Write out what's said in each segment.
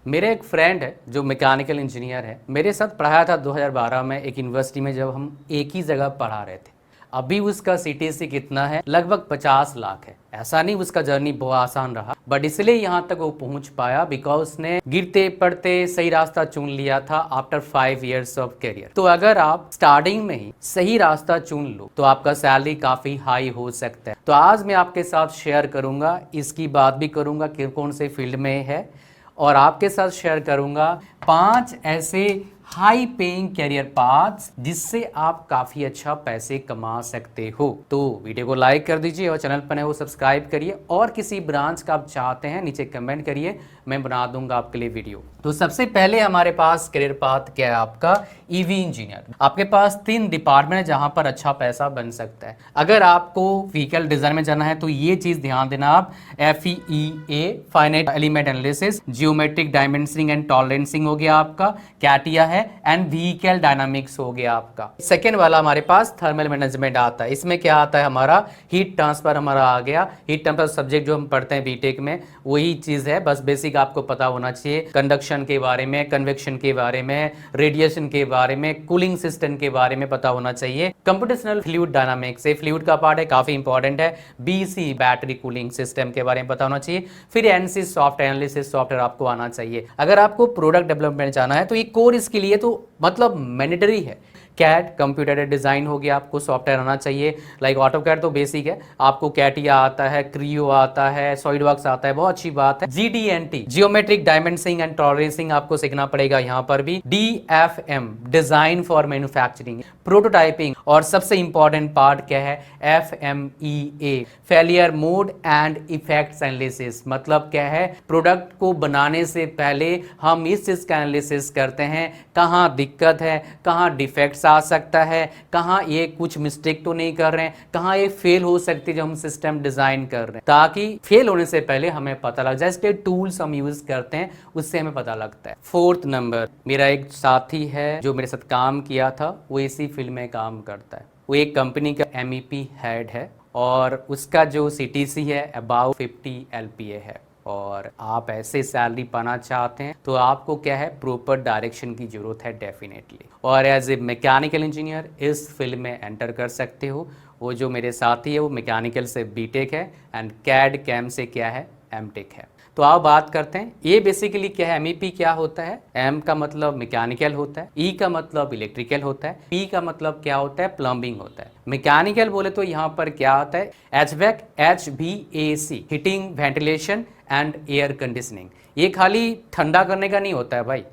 मेरे एक फ्रेंड है जो मैकेनिकल इंजीनियर है, मेरे साथ पढ़ाया था 2012 में एक यूनिवर्सिटी में, जब हम एक ही जगह पढ़ा रहे थे। अभी उसका सीटीसी कितना है, लगभग 50 लाख है। ऐसा नहीं उसका जर्नी बहुत आसान रहा, बट इसलिए यहाँ तक वो पहुँच पाया बिकॉज उसने गिरते पड़ते सही रास्ता चुन लिया था आफ्टर 5 years ऑफ करियर। तो अगर आप स्टार्टिंग में ही सही रास्ता चुन लो तो आपका सैलरी काफ़ी हाई हो सकता है। तो आज मैं आपके साथ शेयर करूँगा, इसकी बात भी करूँगा कि कौन से फील्ड में है, और आपके साथ शेयर करूंगा 5 ऐसे हाई पेइंग कैरियर पाथ्स जिससे आप काफी अच्छा पैसे कमा सकते हो। तो वीडियो को लाइक कर दीजिए और चैनल पर नए हो सब्सक्राइब करिए, और किसी ब्रांच का आप चाहते हैं नीचे कमेंट करिए, मैं बना दूंगा आपके लिए वीडियो। तो सबसे पहले हमारे पास कैरियर पाथ क्या है आपका, ईवी इंजीनियर। आपके पास 3 डिपार्टमेंट है जहां पर अच्छा पैसा बन सकता है। अगर आपको व्हीकल डिजाइन में जाना है तो ये चीज ध्यान देना आप, FEA finite element analysis, geometric dimensioning and tolerancing हो गया आपका, कैटिया है, एंड व्हीकल डायनामिक्स हो गया आपका। सेकेंड वाला हमारे पास थर्मल मैनेजमेंट आता है। इसमें क्या आता है, हमारा हीट ट्रांसफर हमारा आ गया। हीट ट्रांसफर सब्जेक्ट जो हम पढ़ते हैं बीटेक में वही चीज है, बस बेसिक आपको पता होना चाहिए। कंडक्शन के बारे में, कन्वेक्शन के बारे में, रेडिएशन के बारे में, कूलिंग सिस्टम के बारे में पता होना चाहिए। कंप्यूटेशनल फ्लूइड डायनामिक्स, ये फ्लूइड का पार्ट है, काफी इंपॉर्टेंट है। BC बैटरी कूलिंग सिस्टम के बारे में पता होना चाहिए। फिर NC सॉफ्ट एनालिसिस सॉफ्टवेयर आपको आना चाहिए। अगर आपको प्रोडक्ट डेवलपमेंट जाना है तो ये कोर इसके लिए तो मतलब मैंडेटरी है। कैट कंप्यूटर डिजाइन हो गया, आपको सॉफ्टवेयर आना चाहिए। लाइक ऑटोकैड तो बेसिक है, आपको कैटिया आता है, क्रियो आता है, सॉलिडवर्क्स आता है, बहुत अच्छी बात है। GD&T geometric dimensioning and tolerancing आपको सीखना पड़ेगा यहाँ पर भी। DFM design for manufacturing, prototyping, और सबसे इंपॉर्टेंट पार्ट क्या है, FMEA failure mode and effects analysis. मतलब क्या है, प्रोडक्ट को बनाने से पहले हम इस चीज का एनालिसिस करते हैं, कहाँ दिक्कत है, कहाँ डिफेक्ट्स आ सकता है, कहाँ ये कुछ मिस्टेक तो नहीं कर रहे हैं, कहाँ ये फेल हो सकती है जब हम सिस्टम डिजाइन कर रहे हैं, ताकि फेल होने से पहले हमें पता लग जाए। इसके टूल्स हम यूज करते हैं, उससे हमें पता लगता है। 4th नंबर, मेरा एक साथी है जो मेरे साथ काम किया था, वो इसी फील्ड में काम करता है। वो एक कंपनी का MEP हेड है और उसका जो CTC है अबाउट 50 LPA है। और आप ऐसे सैलरी पाना चाहते हैं तो आपको क्या है, प्रॉपर डायरेक्शन की जरूरत है डेफिनेटली। और एज ए मैकेनिकल इंजीनियर इस फील्ड में एंटर कर सकते हो। वो जो मेरे साथी है वो मैकेनिकल से बीटेक है एंड कैड कैम से क्या है, MTech है। तो आप बात करते हैं, ये बेसिकली क्या है, MEP क्या होता है। M का मतलब मैकेनिकल होता है, E का मतलब इलेक्ट्रिकल होता है, P का मतलब क्या होता है, प्लम्बिंग होता है। मैकेनिकल बोले तो यहाँ पर क्या होता है, HVAC HVAC heating, ventilation and air conditioning. ये खाली ठंडा करने का नहीं होता है भाई,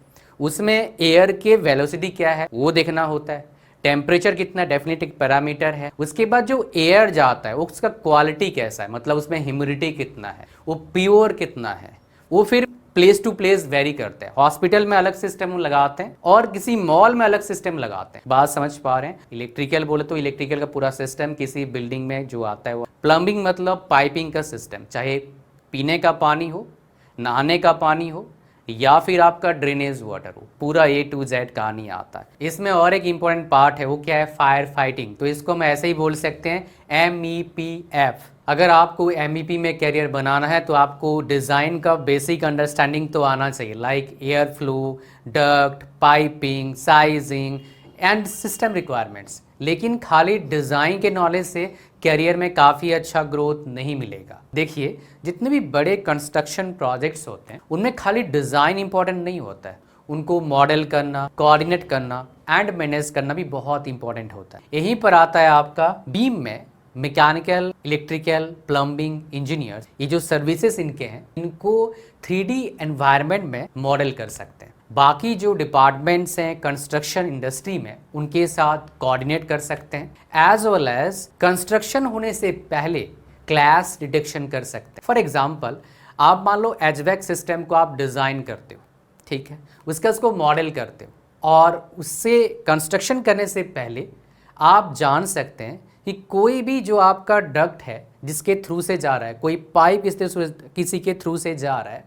उसमें एयर के वेलोसिटी क्या है वो देखना होता है, टेम्परेचर कितना डेफिनेट एक पैरामीटर है। उसके बाद जो एयर जाता है उसका क्वालिटी कैसा है, मतलब उसमें ह्यूमिडिटी कितना है, वो प्योर कितना है, वो फिर प्लेस टू प्लेस वेरी करते हैं। हॉस्पिटल में अलग सिस्टम लगाते हैं और किसी मॉल में अलग सिस्टम लगाते हैं। बात समझ पा रहे हैं। इलेक्ट्रिकल बोले तो इलेक्ट्रिकल का पूरा सिस्टम किसी बिल्डिंग में जो आता है वो। प्लम्बिंग मतलब पाइपिंग का सिस्टम, चाहे पीने का पानी हो, नहाने का पानी हो, या फिर आपका ड्रेनेज वाटर हो, पूरा A to Z कहानी आता है। इसमें और एक इंपॉर्टेंट पार्ट है, वो क्या है, फायर फाइटिंग। तो इसको हम ऐसे ही बोल सकते हैं MEPF। अगर आपको MEP में कैरियर बनाना है तो आपको डिज़ाइन का बेसिक अंडरस्टैंडिंग तो आना चाहिए, like air flow, duct, piping, sizing and system requirements. लेकिन खाली डिज़ाइन के नॉलेज से करियर में काफ़ी अच्छा ग्रोथ नहीं मिलेगा। देखिए, जितने भी बड़े कंस्ट्रक्शन प्रोजेक्ट्स होते हैं उनमें खाली डिज़ाइन इंपॉर्टेंट नहीं होता है, उनको मॉडल करना, कोऑर्डिनेट करना एंड मैनेज करना भी बहुत इंपॉर्टेंट होता है। यहीं पर आता है आपका बीम में मैकेनिकल, इलेक्ट्रिकल, प्लम्बिंग इंजीनियर्स, ये जो सर्विसेज इनके हैं इनको 3D एनवायरनमेंट में मॉडल कर सकते हैं। बाकी जो डिपार्टमेंट्स हैं कंस्ट्रक्शन इंडस्ट्री में उनके साथ कोऑर्डिनेट कर सकते हैं, एज वेल एज कंस्ट्रक्शन होने से पहले क्लैश डिटेक्शन कर सकते हैं। फॉर एग्जांपल, आप मान लो HVAC सिस्टम को आप डिज़ाइन करते हो, ठीक है, उसको मॉडल करते हो, और उससे कंस्ट्रक्शन करने से पहले आप जान सकते हैं कि कोई भी जो आपका डक्ट है जिसके थ्रू से जा रहा है, कोई पाइप किसी के थ्रू से जा रहा है,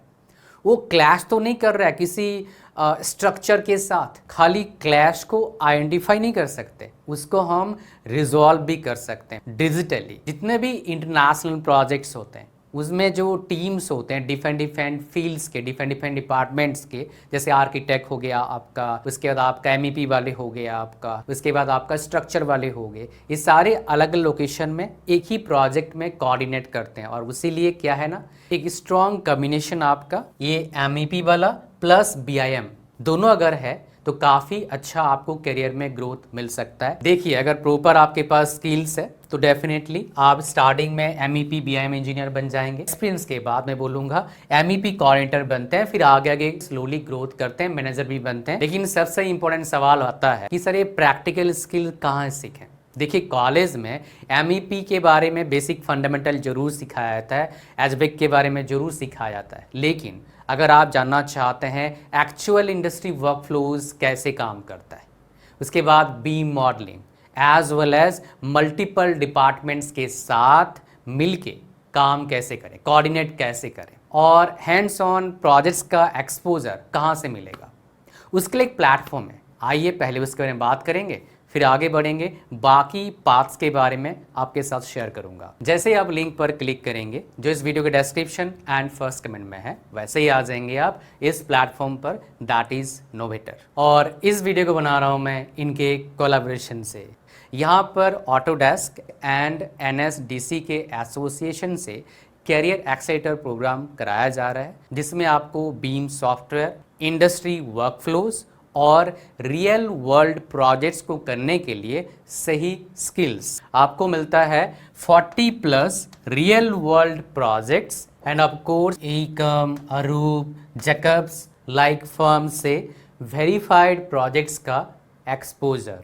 वो क्लैश तो नहीं कर रहा है किसी स्ट्रक्चर के साथ। खाली क्लैश को आइडेंटिफाई नहीं कर सकते, उसको हम रिजॉल्व भी कर सकते हैं डिजिटली। जितने भी इंटरनेशनल प्रोजेक्ट्स होते हैं उसमें जो टीम्स होते हैं डिफरेंट फील्ड्स के, डिफरेंट डिपार्टमेंट्स के, जैसे आर्किटेक्ट हो गया आपका, उसके बाद आपका एमईपी वाले हो गया आपका, उसके बाद आपका स्ट्रक्चर वाले हो गए, ये सारे अलग अलग लोकेशन में एक ही प्रोजेक्ट में कोऑर्डिनेट करते हैं। और उसीलिए क्या है ना, एक स्ट्रॉन्ग कॉम्बिनेशन आपका ये एमईपी वाला प्लस बीआईएम दोनों अगर है तो काफ़ी अच्छा आपको करियर में ग्रोथ मिल सकता है। देखिए, अगर प्रॉपर आपके पास स्किल्स है तो डेफिनेटली आप स्टार्टिंग में एमईपी बीआईएम इंजीनियर बन जाएंगे। एक्सपीरियंस के बाद मैं बोलूँगा एमईपी कोऑर्डिनेटर बनते हैं, फिर आगे आगे स्लोली ग्रोथ करते हैं, मैनेजर भी बनते हैं। लेकिन सबसे इंपॉर्टेंट सवाल आता है कि सर ये प्रैक्टिकल स्किल कहाँ सीखें। देखिए, कॉलेज में एमईपी के बारे में बेसिक फंडामेंटल जरूर सिखाया जाता है, एचबेक के बारे में जरूर सिखाया जाता है, लेकिन अगर आप जानना चाहते हैं एक्चुअल इंडस्ट्री वर्कफ्लोज कैसे काम करता है, उसके बाद beam modelling as well as multiple departments के साथ मिलके काम कैसे करें, कोऑर्डिनेट कैसे करें, और हैंड्स ऑन प्रोजेक्ट्स का एक्सपोजर कहाँ से मिलेगा, उसके लिए एक प्लेटफॉर्म है। आइए पहले उसके बारे में बात करेंगे, फिर आगे बढ़ेंगे, बाकी पार्ट्स के बारे में आपके साथ शेयर करूंगा। जैसे ही आप लिंक पर क्लिक करेंगे जो इस वीडियो के डिस्क्रिप्शन एंड फर्स्ट कमेंट में है, वैसे ही आ जाएंगे आप इस प्लेटफॉर्म पर, दैट इज नोवेटर। और इस वीडियो को बना रहा हूं मैं इनके कोलैबोरेशन से। यहाँ पर ऑटोडेस्क एंड एनएसडीसी के एसोसिएशन से कैरियर एक्सेलेरेटर प्रोग्राम कराया जा रहा है, जिसमें आपको बीम सॉफ्टवेयर, इंडस्ट्री वर्कफ्लोज और रियल वर्ल्ड प्रोजेक्ट्स को करने के लिए सही स्किल्स आपको मिलता है। 40+ real world projects and of course AECOM, Arup, Jacobs like firm से वेरीफाइड प्रोजेक्ट्स का एक्सपोजर,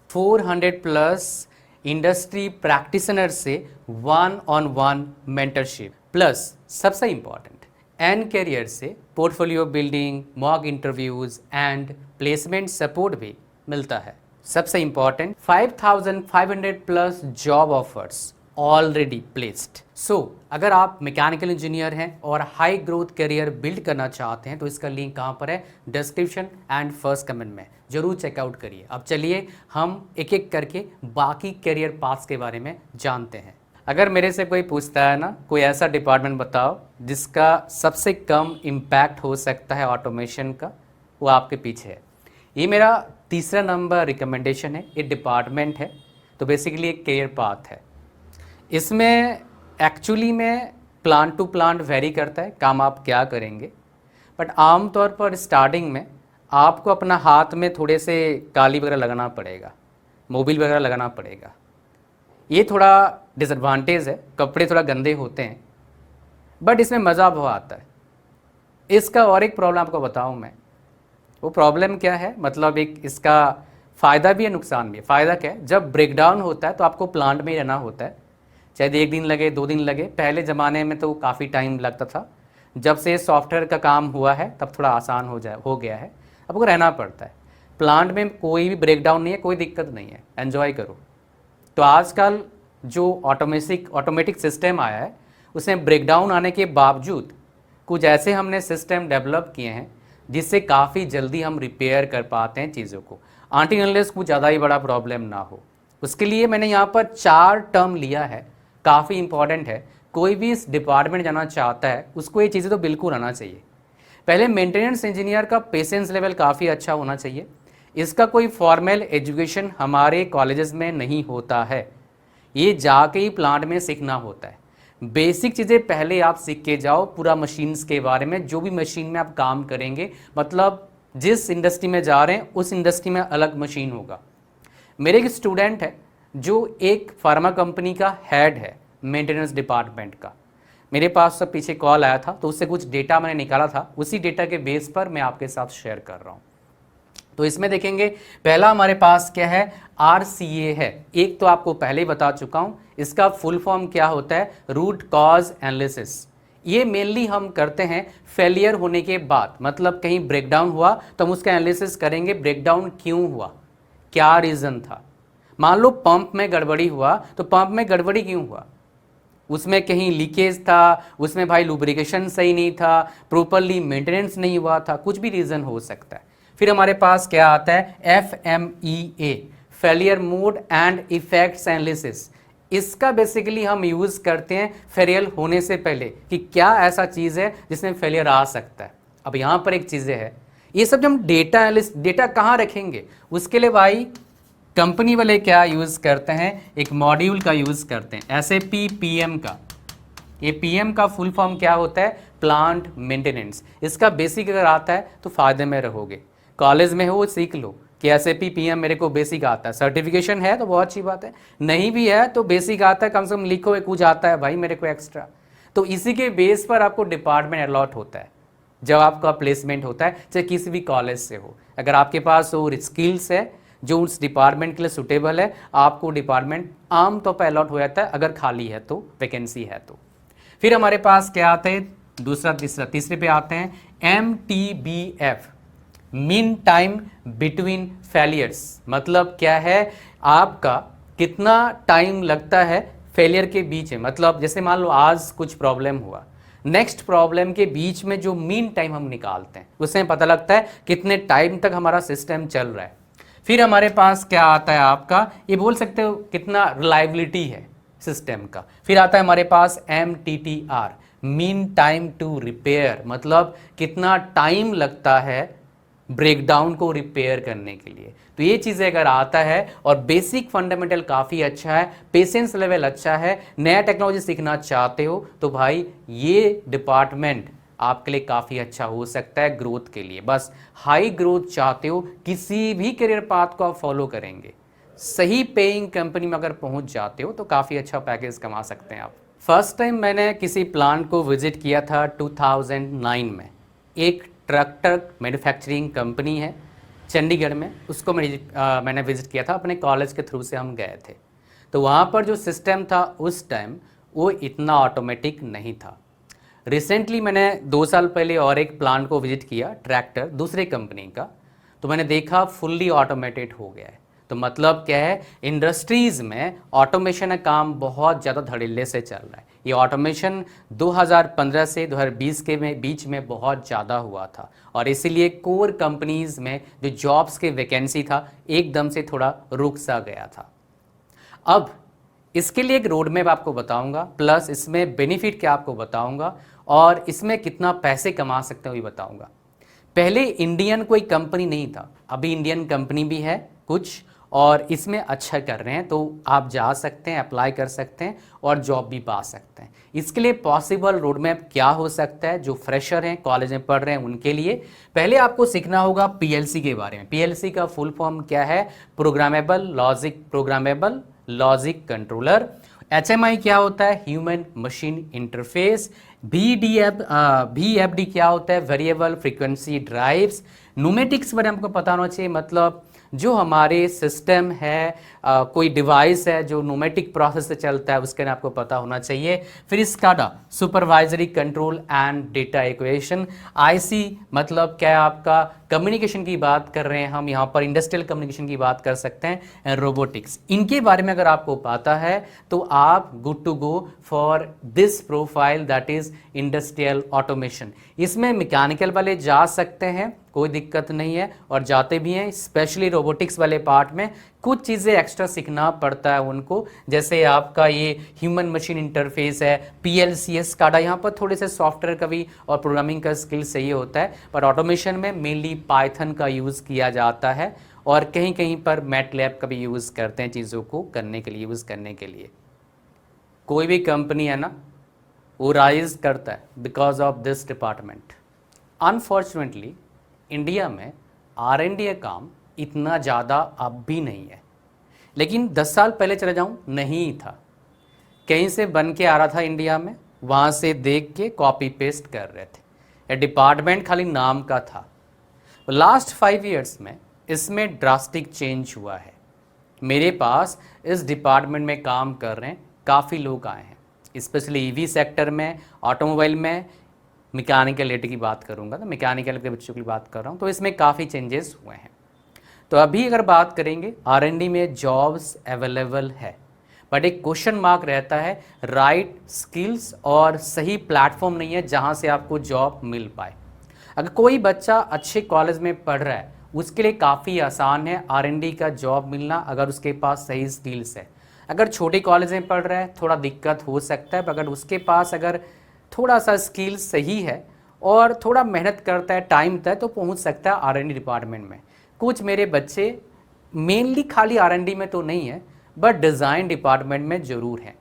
400+ इंडस्ट्री प्रैक्टिशनर से 1-on-1 मेंटरशिप, प्लस सबसे इंपॉर्टेंट एंड कैरियर से portfolio building, mock interviews and placement support भी मिलता है। सबसे important 5500+ job offers already placed. So अगर आप मैकेनिकल इंजीनियर हैं और हाई ग्रोथ करियर बिल्ड करना चाहते हैं तो इसका लिंक कहाँ पर है, डिस्क्रिप्शन एंड फर्स्ट कमेंट में, जरूर चेकआउट करिए। अब चलिए हम एक एक करके बाकी करियर पाथ्स के बारे में जानते हैं। अगर मेरे से कोई पूछता है ना, कोई ऐसा डिपार्टमेंट बताओ जिसका सबसे कम इम्पैक्ट हो सकता है ऑटोमेशन का, वो आपके पीछे है। ये मेरा तीसरा नंबर रिकमेंडेशन है। ये डिपार्टमेंट है तो बेसिकली एक करियर पाथ है। इसमें एक्चुअली में प्लांट टू प्लांट वेरी करता है काम आप क्या करेंगे, बट आमतौर पर स्टार्टिंग में आपको अपना हाथ में थोड़े से काली वगैरह लगाना पड़ेगा, मोबिल वगैरह लगाना पड़ेगा। ये थोड़ा डिसएडवांटेज है, कपड़े थोड़ा गंदे होते हैं, बट इसमें मज़ा बहुत आता है। इसका और एक प्रॉब्लम आपको बताऊं मैं, वो प्रॉब्लम क्या है, मतलब एक इसका फ़ायदा भी है नुकसान भी है। फ़ायदा क्या है, जब ब्रेकडाउन होता है तो आपको प्लांट में ही रहना होता है, चाहे 1 दिन लगे 2 दिन लगे। पहले ज़माने में तो काफ़ी टाइम लगता था, जब से सॉफ्टवेयर का काम हुआ है तब थोड़ा आसान हो गया है। अब को रहना पड़ता है प्लांट में, कोई भी ब्रेकडाउन नहीं है, कोई दिक्कत नहीं है, एन्जॉय करो। तो आजकल जो ऑटोमेटिक सिस्टम आया है उसमें ब्रेकडाउन आने के बावजूद कुछ ऐसे हमने सिस्टम डेवलप किए हैं जिससे काफ़ी जल्दी हम रिपेयर कर पाते हैं चीज़ों को, अनटिल अनलेस कुछ ज़्यादा ही बड़ा प्रॉब्लम ना हो। उसके लिए मैंने यहाँ पर 4 टर्म लिया है, काफ़ी इंपॉर्टेंट है। कोई भी इस डिपार्टमेंट जाना चाहता है उसको ये चीज़ें तो बिल्कुल आना चाहिए। पहले मेंटेनेंस इंजीनियर का पेशेंस लेवल काफ़ी अच्छा होना चाहिए। इसका कोई फॉर्मल एजुकेशन हमारे कॉलेजेस में नहीं होता है, ये जाके ही प्लांट में सीखना होता है। बेसिक चीज़ें पहले आप सीख के जाओ, पूरा मशीन्स के बारे में, जो भी मशीन में आप काम करेंगे, मतलब जिस इंडस्ट्री में जा रहे हैं उस इंडस्ट्री में अलग मशीन होगा। मेरे एक स्टूडेंट है जो एक फार्मा कंपनी का हेड है मेंटेनेंस डिपार्टमेंट का, मेरे पास सब पीछे कॉल आया था तो उससे कुछ डेटा मैंने निकाला था, उसी डेटा के बेस पर मैं आपके साथ शेयर कर रहा हूँ। तो इसमें देखेंगे पहला हमारे पास क्या है, RCA है। एक तो आपको पहले ही बता चुका हूँ, इसका फुल फॉर्म क्या होता है, रूट कॉज एनालिसिस। ये मेनली हम करते हैं फेलियर होने के बाद, मतलब कहीं ब्रेकडाउन हुआ तो हम उसका एनालिसिस करेंगे, ब्रेकडाउन क्यों हुआ, क्या रीज़न था। मान लो पंप में गड़बड़ी हुआ तो पंप में गड़बड़ी क्यों हुआ, उसमें कहीं लीकेज था, उसमें भाई लुब्रिकेशन सही नहीं था, प्रॉपरली मेंटेनेंस नहीं हुआ था, कुछ भी रीज़न हो सकता है। फिर हमारे पास क्या आता है, FMEA, failure mode and effects analysis. इसका बेसिकली हम यूज़ करते हैं फेलियर होने से पहले कि क्या ऐसा चीज़ है जिसमें फेलियर आ सकता है। अब यहाँ पर एक चीज़ें है, ये सब जब हम डेटा एनालिस्ट डेटा कहाँ रखेंगे, उसके लिए भाई कंपनी वाले क्या यूज़ करते हैं, एक मॉड्यूल का यूज़ करते हैं SAP PM का। ये PM का फुल फॉर्म क्या होता है, प्लांट मेंटेनेंस। इसका बेसिक अगर आता है तो फ़ायदे में रहोगे। कॉलेज में हो सीख लो कि SAP PM मेरे को बेसिक आता है, सर्टिफिकेशन है तो बहुत अच्छी बात है, नहीं भी है तो बेसिक आता है, कम से कम लिखो कुछ आता है भाई मेरे को एक्स्ट्रा। तो इसी के बेस पर आपको डिपार्टमेंट अलॉट होता है जब आपका प्लेसमेंट होता है, चाहे किसी भी कॉलेज से हो। अगर आपके पास वो स्किल्स है जो उस डिपार्टमेंट के लिए सुटेबल है, आपको डिपार्टमेंट आमतौर पर अलॉट हो जाता है अगर खाली है तो, वैकेंसी है तो। फिर हमारे पास क्या आता है, दूसरा तीसरे पे आते हैं MTBF, mean time between failures. मतलब क्या है, आपका कितना टाइम लगता है फेलियर के बीच में। मतलब जैसे मान लो आज कुछ प्रॉब्लम हुआ, नेक्स्ट प्रॉब्लम के बीच में जो मीन टाइम हम निकालते हैं उससे पता लगता है कितने टाइम तक हमारा सिस्टम चल रहा है। फिर हमारे पास क्या आता है आपका, ये बोल सकते हो कितना रिलायबिलिटी है सिस्टम का। फिर आता है हमारे पास MTTR, mean time to repair. मतलब कितना टाइम लगता है ब्रेकडाउन को रिपेयर करने के लिए। तो ये चीज़ें अगर आता है और बेसिक फंडामेंटल काफ़ी अच्छा है, पेशेंस लेवल अच्छा है, नया टेक्नोलॉजी सीखना चाहते हो तो भाई ये डिपार्टमेंट आपके लिए काफ़ी अच्छा हो सकता है ग्रोथ के लिए। बस हाई ग्रोथ चाहते हो, किसी भी करियर पाथ को आप फॉलो करेंगे, सही पेइंग कंपनी में अगर पहुंच जाते हो तो काफ़ी अच्छा पैकेज कमा सकते हैं आप। फर्स्ट टाइम मैंने किसी प्लांट को विजिट किया था 2009 में। एक ट्रैक्टर मैन्युफैक्चरिंग कंपनी है चंडीगढ़ में, उसको मैंने विजिट किया था, अपने कॉलेज के थ्रू से हम गए थे। तो वहाँ पर जो सिस्टम था उस टाइम वो इतना ऑटोमेटिक नहीं था। रिसेंटली मैंने 2 साल पहले और एक प्लांट को विजिट किया, ट्रैक्टर दूसरे कंपनी का, तो मैंने देखा फुल्ली ऑटोमेटेड हो गया है। तो मतलब क्या है, इंडस्ट्रीज़ में ऑटोमेशन का काम बहुत ज़्यादा धड़ल्ले से चल रहा है। ये ऑटोमेशन 2015 से 2020 के बीच में बहुत ज़्यादा हुआ था और इसीलिए कोर कंपनीज़ में जो जॉब्स के वैकेंसी था एकदम से थोड़ा रुक सा गया था। अब इसके लिए एक रोड मैप आपको बताऊंगा, प्लस इसमें बेनिफिट क्या आपको बताऊंगा और इसमें कितना पैसे कमा सकते हो ये बताऊंगा। पहले इंडियन कोई कंपनी नहीं था, अभी इंडियन कंपनी भी है कुछ और इसमें अच्छा कर रहे हैं, तो आप जा सकते हैं, अप्लाई कर सकते हैं और जॉब भी पा सकते हैं। इसके लिए पॉसिबल रोड मैप क्या हो सकता है, जो फ्रेशर हैं कॉलेज में पढ़ रहे हैं उनके लिए पहले आपको सीखना होगा PLC के बारे में। PLC का फुल फॉर्म क्या है, प्रोग्रामेबल लॉजिक कंट्रोलर। HMI क्या होता है, ह्यूमन मशीन इंटरफेस। VFD क्या होता है, वेरिएबल फ्रीक्वेंसी ड्राइव्स। न्यूमेटिक्स बारे में आपको पता होना चाहिए, मतलब जो हमारे सिस्टम है, कोई डिवाइस है जो न्यूमेटिक प्रोसेस से चलता है उसके लिए आपको पता होना चाहिए। फिर SCADA, supervisory control and data equation. IC मतलब क्या है, आपका कम्युनिकेशन की बात कर रहे हैं हम यहाँ पर, इंडस्ट्रियल कम्युनिकेशन की बात कर सकते हैं। रोबोटिक्स, इनके बारे में अगर आपको पता है तो आप good to go for this profile, that is industrial automation. इसमें मैकेनिकल वाले जा सकते हैं, कोई दिक्कत नहीं है, और जाते भी हैं। स्पेशली रोबोटिक्स वाले पार्ट में कुछ चीज़ें एक्स्ट्रा सीखना पड़ता है उनको, जैसे आपका ये ह्यूमन मशीन इंटरफेस है, PLC, SCADA, यहाँ पर थोड़े से सॉफ्टवेयर का भी और प्रोग्रामिंग का स्किल सही होता है। पर ऑटोमेशन में मेनली पाइथन का यूज़ किया जाता है और कहीं कहीं पर मैटलैब का भी यूज़ करते हैं चीज़ों को करने के लिए, यूज़ करने के लिए। कोई भी कंपनी है ना, वो राइज करता है because of this department. Unfortunately India में R&D का काम इतना ज़्यादा अब भी नहीं है, लेकिन 10 साल पहले चले जाऊँ नहीं था, कहीं से बन के आ रहा था इंडिया में, वहाँ से देख के कॉपी पेस्ट कर रहे थे। ये डिपार्टमेंट खाली नाम का था। लास्ट 5 ईयर्स में इसमें ड्रास्टिक चेंज हुआ है। मेरे पास इस डिपार्टमेंट में काम कर रहे हैं काफ़ी लोग आए हैं, स्पेशली EV सेक्टर में, ऑटोमोबाइल में, मैकेनिकल रिलेटेड की बात करूंगा तो मैकेनिकल के बच्चों की बात कर रहा हूँ, तो इसमें काफ़ी चेंजेस हुए हैं। तो अभी अगर बात करेंगे R&D में जॉब्स अवेलेबल है, बट एक क्वेश्चन मार्क रहता है, राइट स्किल्स और सही प्लेटफॉर्म नहीं है जहाँ से आपको जॉब मिल पाए। अगर कोई बच्चा अच्छे कॉलेज में पढ़ रहा है उसके लिए काफ़ी आसान है R&D का जॉब मिलना, अगर उसके पास सही स्किल्स है। अगर छोटे कॉलेज में पढ़ रहा है थोड़ा दिक्कत हो सकता है, अगर उसके पास अगर थोड़ा सा स्किल सही है और थोड़ा मेहनत करता है, टाइम तक, तो पहुंच सकता है R&D डिपार्टमेंट में। कुछ मेरे बच्चे मेनली खाली R&D में तो नहीं है, बट डिज़ाइन डिपार्टमेंट में ज़रूर है,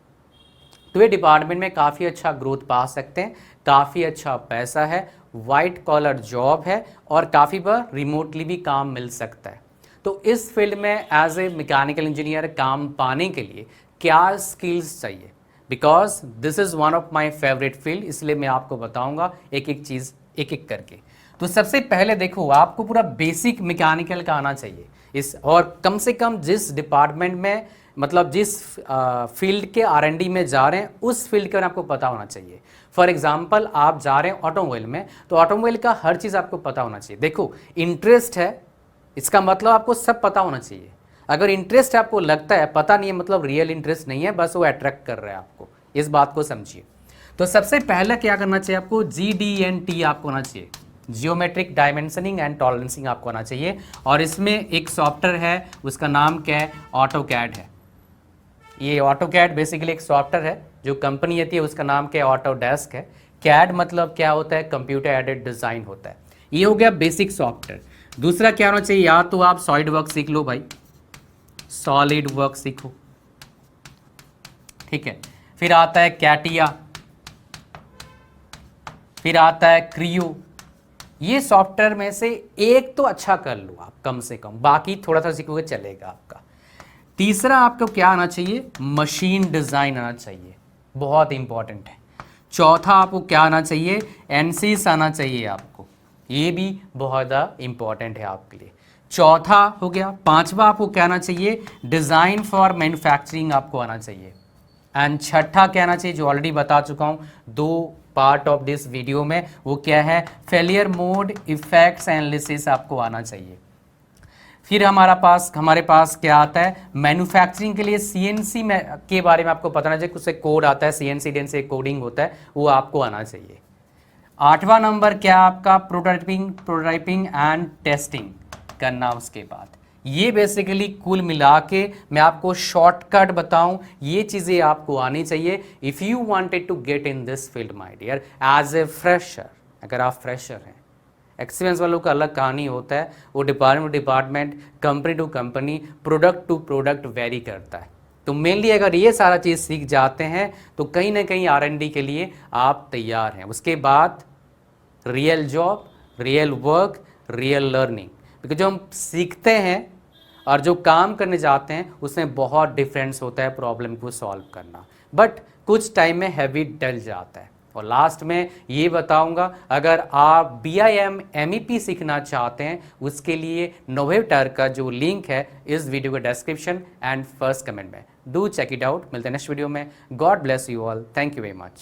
तो ये डिपार्टमेंट में काफ़ी अच्छा ग्रोथ पा सकते हैं, काफ़ी अच्छा पैसा है, वाइट कॉलर जॉब है और काफ़ी बार रिमोटली भी काम मिल सकता है। तो इस फील्ड में एज ए मैकेनिकल इंजीनियर काम पाने के लिए क्या स्किल्स चाहिए, because this is one of my favourite field, इसलिए मैं आपको बताऊंगा एक एक चीज़ एक एक करके। तो सबसे पहले देखो, आपको पूरा बेसिक मैकेनिकल का आना चाहिए इस, और कम से कम जिस डिपार्टमेंट में, मतलब जिस फील्ड के R&D में जा रहे हैं उस फील्ड के बारे में आपको पता होना चाहिए। फॉर एग्जांपल आप जा रहे हैं ऑटोमोबाइल में, तो ऑटोमोबाइल का हर चीज़ आपको पता होना चाहिए। देखो, इंटरेस्ट है इसका मतलब आपको सब पता होना चाहिए। अगर इंटरेस्ट है, आपको लगता है, पता नहीं है मतलब रियल इंटरेस्ट नहीं है, बस वो अट्रैक्ट कर रहा है आपको, इस बात को समझिए। तो सबसे पहले क्या करना चाहिए आपको, GD&T आपको आना चाहिए, जियोमेट्रिक डायमेंशनिंग एंड टॉलरेंसिंग आपको आना चाहिए। और इसमें एक सॉफ्टवेयर है, उसका नाम क्या है, ऑटोकैड है। ये ऑटोकैड बेसिकली एक सॉफ्टवेयर है, जो कंपनी आती है उसका नाम क्या है, ऑटोडेस्क है। कैड मतलब क्या होता है, कंप्यूटर एडेड डिज़ाइन होता है। ये हो गया बेसिक सॉफ्टवेयर। दूसरा क्या होना चाहिए, या तो आप सॉलिड वर्क सीख लो भाई, सॉलिड वर्क सीखो, ठीक है। फिर आता है कैटिया, फिर आता है क्रियो। ये सॉफ्टवेयर में से एक तो अच्छा कर लो आप कम से कम, बाकी थोड़ा सा सीखोगे चलेगा आपका। तीसरा आपको क्या आना चाहिए, मशीन डिज़ाइन आना चाहिए, बहुत इंपॉर्टेंट है। चौथा आपको क्या आना चाहिए, एनसीस आना चाहिए आपको, ये भी बहुत ज़्यादा इंपॉर्टेंट है आपके लिए। चौथा हो गया। पांचवा आपको क्या आना चाहिए, डिज़ाइन फॉर मैन्युफैक्चरिंग आपको आना चाहिए। एंड छठा क्या आना चाहिए, जो ऑलरेडी बता चुका हूँ 2 पार्ट ऑफ दिस वीडियो में, वो क्या है, फेलियर मोड इफेक्ट्स एनालिसिस आपको आना चाहिए। फिर हमारे पास क्या आता है, मैन्युफैक्चरिंग के लिए CNC में के बारे में आपको पता होना चाहिए, कुछ कोड आता है, CNC से कोडिंग होता है, वो आपको आना चाहिए। 8वां नंबर क्या आपका, प्रोटोटाइपिंग एंड टेस्टिंग करना। उसके बाद ये बेसिकली कुल मिला के मैं आपको शॉर्टकट बताऊं, ये चीज़ें आपको आनी चाहिए if you wanted to get in this field my dear as a fresher. अगर आप फ्रेशर हैं, एक्सपीरियंस वालों का अलग कहानी होता है, वो department to department, company to company, product to product vary करता है। तो मेनली अगर ये सारा चीज़ सीख जाते हैं तो कहीं ना कहीं R&D के लिए आप तैयार हैं। उसके बाद real job, real work, real learning, because जो हम सीखते हैं और जो काम करने जाते हैं उसमें बहुत डिफरेंस होता है प्रॉब्लम को सॉल्व करना, बट कुछ टाइम में हैबिट डल जाता है। और लास्ट में ये बताऊंगा, अगर आप BIM MEP सीखना चाहते हैं उसके लिए नोवेटर का जो लिंक है इस वीडियो के डिस्क्रिप्शन एंड फर्स्ट कमेंट में, डू चेक इट आउट। मिलते हैं नेक्स्ट वीडियो में। God bless you all, thank you very much.